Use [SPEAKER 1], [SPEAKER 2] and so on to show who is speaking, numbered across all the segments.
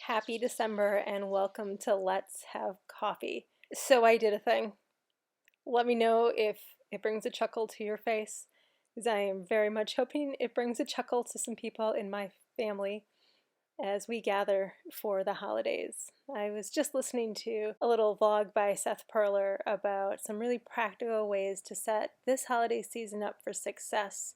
[SPEAKER 1] Happy December and welcome to Let's Have Coffee. So I did a thing. Let me know if it brings a chuckle to your face, because I am very much hoping it brings a chuckle to some people in my family as we gather for the holidays. I was just listening to a little vlog by Seth Perler about some really practical ways to set this holiday season up for success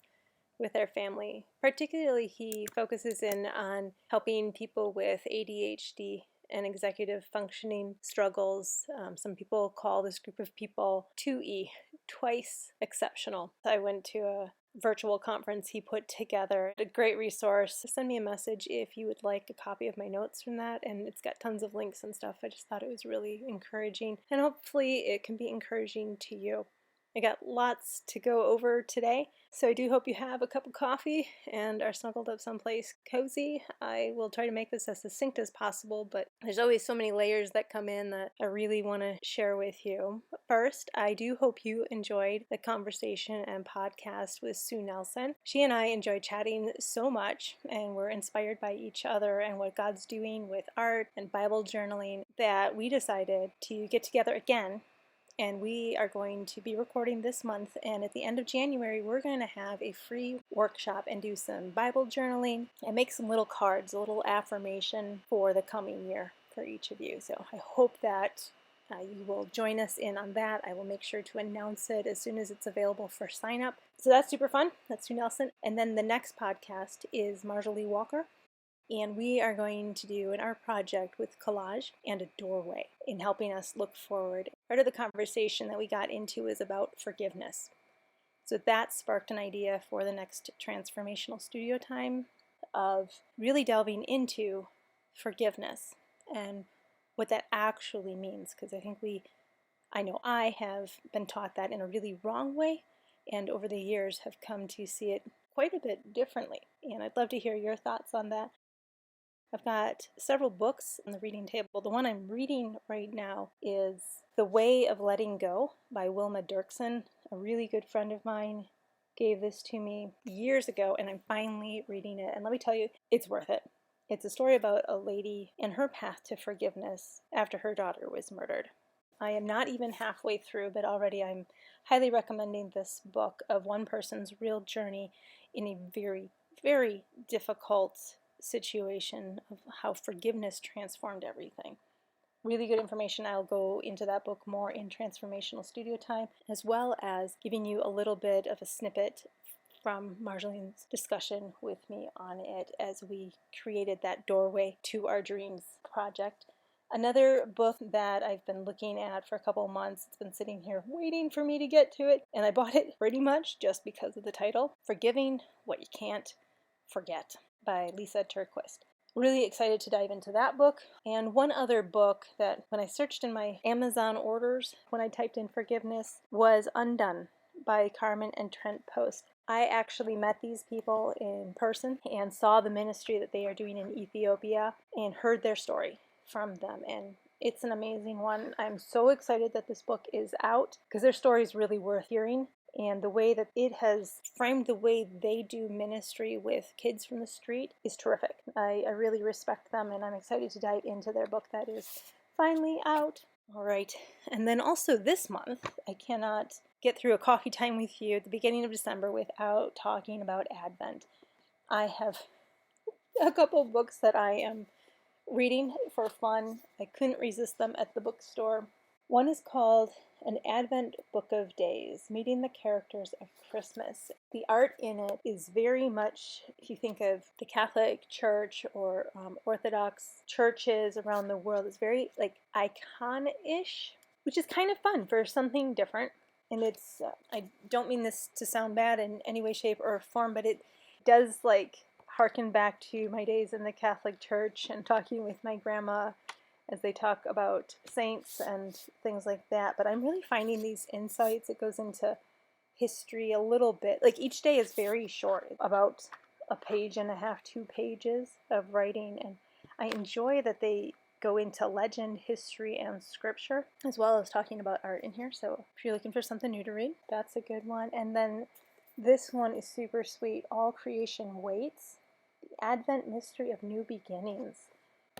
[SPEAKER 1] with their family. Particularly, he focuses in on helping people with ADHD and executive functioning struggles. Some people call this group of people 2E, twice exceptional. I went to a virtual conference he put together. A great resource. Send me a message if you would like a copy of my notes from that, and it's got tons of links and stuff. I just thought it was really encouraging, and hopefully it can be encouraging to you. I got lots to go over today, so I do hope you have a cup of coffee and are snuggled up someplace cozy. I will try to make this as succinct as possible, but there's always so many layers that come in that I really want to share with you. First, I do hope you enjoyed the conversation and podcast with Sue Nelson. She and I enjoyed chatting so much, and we're inspired by each other and what God's doing with art and Bible journaling, that we decided to get together again. And we are going to be recording this month, and at the end of January we're going to have a free workshop and do some Bible journaling and make some little cards, a little affirmation for the coming year for each of you. So I hope that you will join us in on that. I will make sure to announce it as soon as it's available for sign up. So that's super fun. That's Sue Nelson. And then the next podcast is Marjolaine Walker. And we are going to do an art project with collage and a doorway in helping us look forward. Part of the conversation that we got into is about forgiveness. So that sparked an idea for the next transformational studio time of really delving into forgiveness and what that actually means. Because I know I have been taught that in a really wrong way, and over the years have come to see it quite a bit differently. And I'd love to hear your thoughts on that. I've got several books on the reading table. The one I'm reading right now is The Way of Letting Go by Wilma Dirksen. A really good friend of mine gave this to me years ago, and I'm finally reading it. And let me tell you, it's worth it. It's a story about a lady and her path to forgiveness after her daughter was murdered. I am not even halfway through, but already I'm highly recommending this book of one person's real journey in a very, very difficult situation of how forgiveness transformed everything. Really good information. I'll go into that book more in Transformational Studio Time, as well as giving you a little bit of a snippet from Marjolaine's discussion with me on it as we created that doorway to our dreams project. Another book that I've been looking at for a couple of months, it's been sitting here waiting for me to get to it, and I bought it pretty much just because of the title, Forgiving What You Can't Forget, by Lisa Turquist. Really excited to dive into that book. And one other book that when I searched in my Amazon orders, when I typed in forgiveness, was Undone by Carmen and Trent Post. I actually met these people in person and saw the ministry that they are doing in Ethiopia and heard their story from them. And it's an amazing one. I'm so excited that this book is out because their story is really worth hearing. And the way that it has framed the way they do ministry with kids from the street is terrific. I really respect them, and I'm excited to dive into their book that is finally out. All right. And then also this month, I cannot get through a coffee time with you at the beginning of December without talking about Advent. I have a couple of books that I am reading for fun. I couldn't resist them at the bookstore. One is called An Advent Book of Days, Meeting the Characters of Christmas. The art in it is very much, if you think of the Catholic Church or Orthodox churches around the world, it's very like icon-ish, which is kind of fun for something different. And it's, I don't mean this to sound bad in any way, shape, or form, but it does like harken back to my days in the Catholic Church and talking with my grandma as they talk about saints and things like that. But I'm really finding these insights. It goes into history a little bit. Like each day is very short, about a page and a half, 2 pages of writing. And I enjoy that they go into legend, history, and scripture, as well as talking about art in here. So if you're looking for something new to read, that's a good one. And then this one is super sweet. All Creation Waits, The Advent Mystery of New Beginnings.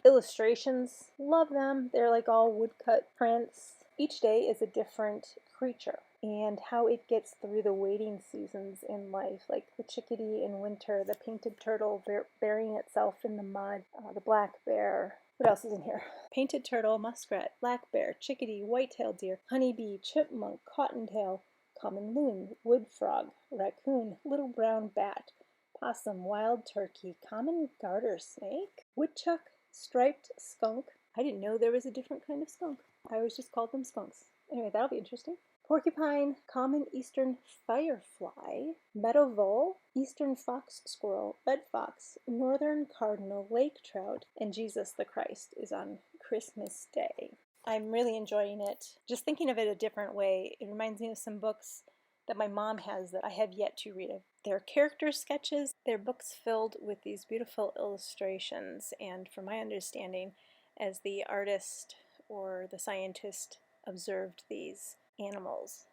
[SPEAKER 1] Illustrations, love them. They're like all woodcut prints. Each day is a different creature and how it gets through the waiting seasons in life, like the chickadee in winter, the painted turtle burying itself in the mud, the black bear. What else is in here? Painted turtle, muskrat, black bear, chickadee, white-tailed deer, honeybee, chipmunk, cottontail, common loon, wood frog, raccoon, little brown bat, possum, wild turkey, common garter snake, woodchuck, striped skunk. I didn't know there was a different kind of skunk. I always just called them skunks. Anyway, that'll be interesting. Porcupine, common eastern firefly, meadow vole, eastern fox squirrel, red fox, northern cardinal, lake trout, and Jesus the Christ is on Christmas Day. I'm really enjoying it. Just thinking of it a different way, it reminds me of some books that my mom has that I have yet to read. They're character sketches. They're books filled with these beautiful illustrations, and from my understanding, as the artist or the scientist observed these animals,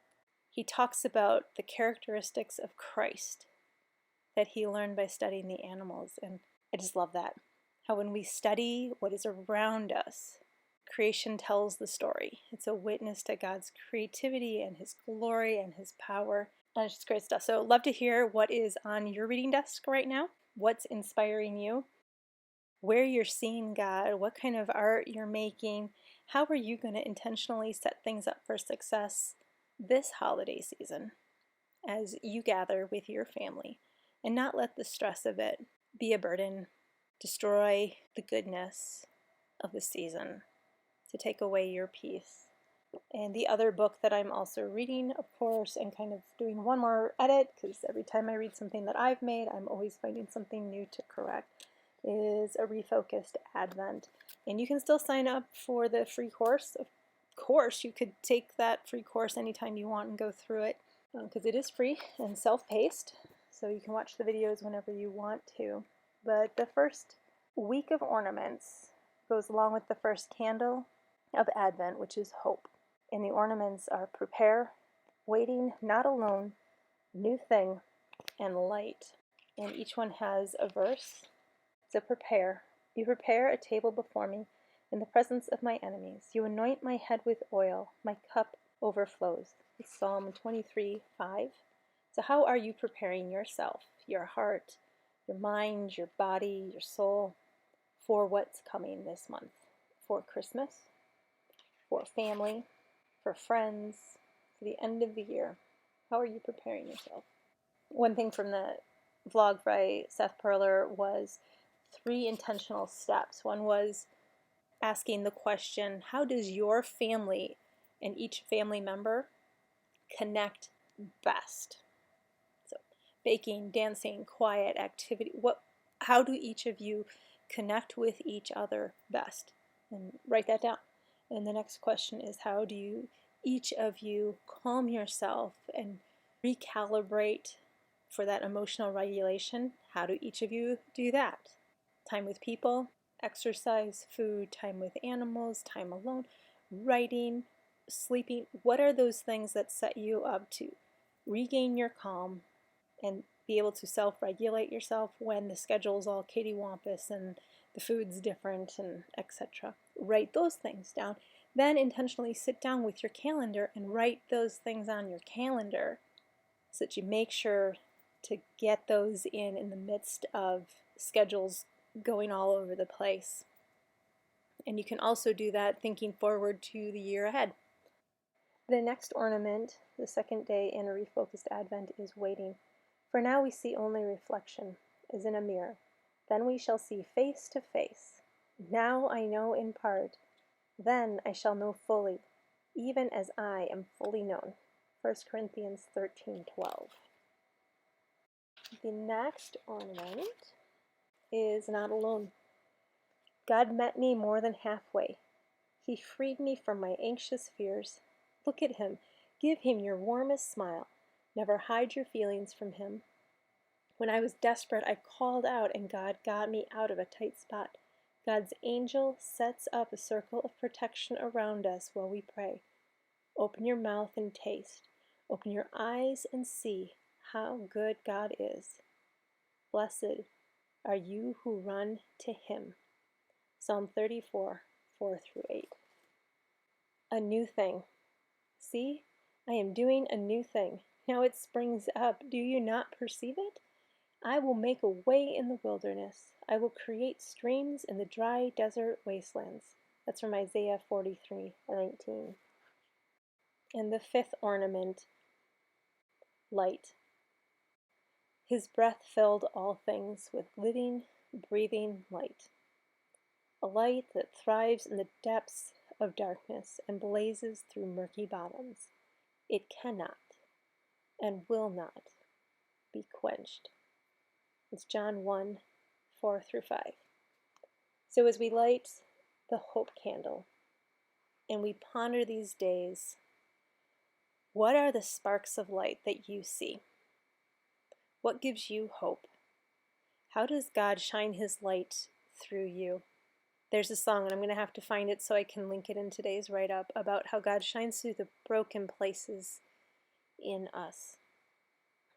[SPEAKER 1] he talks about the characteristics of Christ that he learned by studying the animals, and I just love that. How when we study what is around us, creation tells the story. It's a witness to God's creativity and his glory and his power. And it's just great stuff. So love to hear what is on your reading desk right now, what's inspiring you, where you're seeing God, what kind of art you're making, how are you going to intentionally set things up for success this holiday season as you gather with your family, and not let the stress of it be a burden, destroy the goodness of the season, to take away your peace. And the other book that I'm also reading, of course, and kind of doing one more edit, because every time I read something that I've made, I'm always finding something new to correct, is A Refocused Advent. And you can still sign up for the free course. Of course, you could take that free course anytime you want and go through it, because it is free and self-paced, so you can watch the videos whenever you want to. But the first week of ornaments goes along with the first candle of Advent, which is hope. And the ornaments are prepare, waiting, not alone, new thing, and light. And each one has a verse. So prepare. You prepare a table before me in the presence of my enemies. You anoint my head with oil. My cup overflows. It's Psalm 23:5. So how are you preparing yourself, your heart, your mind, your body, your soul, for what's coming this month? For Christmas, for family, for friends, for the end of the year. How are you preparing yourself? One thing from the vlog by Seth Perler was 3 intentional steps. One was asking the question, how does your family and each family member connect best? So baking, dancing, quiet, activity. How do each of you connect with each other best? And write that down. And the next question is, how do you each of you calm yourself and recalibrate for that emotional regulation? How do each of you do that? Time with people, exercise, food, time with animals, time alone, writing, sleeping. What are those things that set you up to regain your calm and be able to self-regulate yourself when the schedule's all kittywampus and the food's different and etc.? Write those things down. Then intentionally sit down with your calendar and write those things on your calendar so that you make sure to get those in the midst of schedules going all over the place. And you can also do that thinking forward to the year ahead. The next ornament, the second day in A Refocused Advent, is waiting. For now we see only reflection, as in a mirror. Then we shall see face to face. Now I know in part. Then I shall know fully, even as I am fully known. 1 Corinthians 13:12. The next ornament is not alone. God met me more than halfway. He freed me from my anxious fears. Look at him. Give him your warmest smile. Never hide your feelings from him. When I was desperate, I called out, and God got me out of a tight spot. God's angel sets up a circle of protection around us while we pray. Open your mouth and taste. Open your eyes and see how good God is. Blessed are you who run to him. Psalm 34, 4 through 8. A new thing. See, I am doing a new thing. Now it springs up. Do you not perceive it? I will make a way in the wilderness. I will create streams in the dry desert wastelands. That's from Isaiah 43:19. And the fifth ornament, light. His breath filled all things with living, breathing light. A light that thrives in the depths of darkness and blazes through murky bottoms. It cannot and will not be quenched. It's John 1, 4 through 5. So as we light the hope candle and we ponder these days, what are the sparks of light that you see? What gives you hope? How does God shine his light through you? There's a song, and I'm going to have to find it so I can link it in today's write-up, about how God shines through the broken places in us.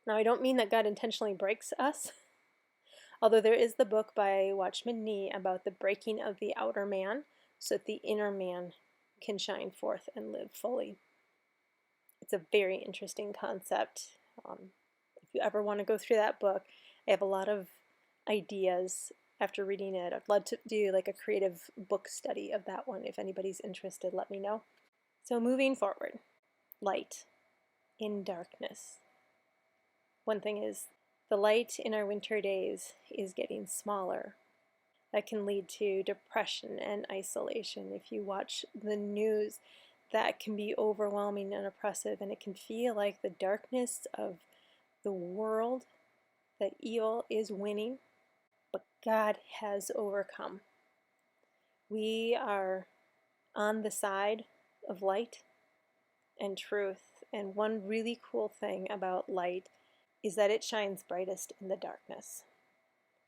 [SPEAKER 1] Now, I don't mean that God intentionally breaks us, although there is the book by Watchman Nee about the breaking of the outer man so that the inner man can shine forth and live fully. It's a very interesting concept. If you ever want to go through that book, I have a lot of ideas after reading it. I'd love to do like a creative book study of that one. If anybody's interested, let me know. So moving forward, light in darkness. One thing is, the light in our winter days is getting smaller. That can lead to depression and isolation. If you watch the news, that can be overwhelming and oppressive, and it can feel like the darkness of the world, that evil is winning, but God has overcome. We are on the side of light and truth, and one really cool thing about light is that it shines brightest in the darkness.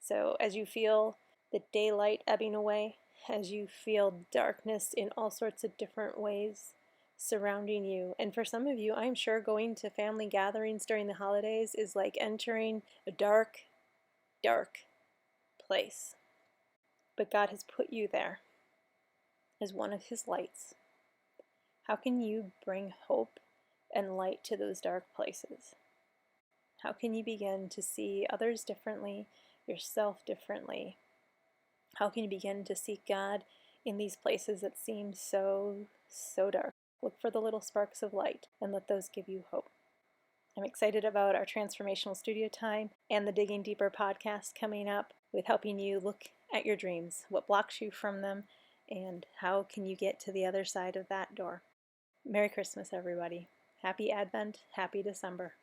[SPEAKER 1] So as you feel the daylight ebbing away, as you feel darkness in all sorts of different ways surrounding you, and for some of you, I'm sure going to family gatherings during the holidays is like entering a dark, dark place. But God has put you there as one of his lights. How can you bring hope and light to those dark places? How can you begin to see others differently, yourself differently? How can you begin to seek God in these places that seem so dark? Look for the little sparks of light and let those give you hope. I'm excited about our transformational studio time and the Digging Deeper podcast coming up with helping you look at your dreams, what blocks you from them, and how can you get to the other side of that door. Merry Christmas, everybody. Happy Advent, happy December.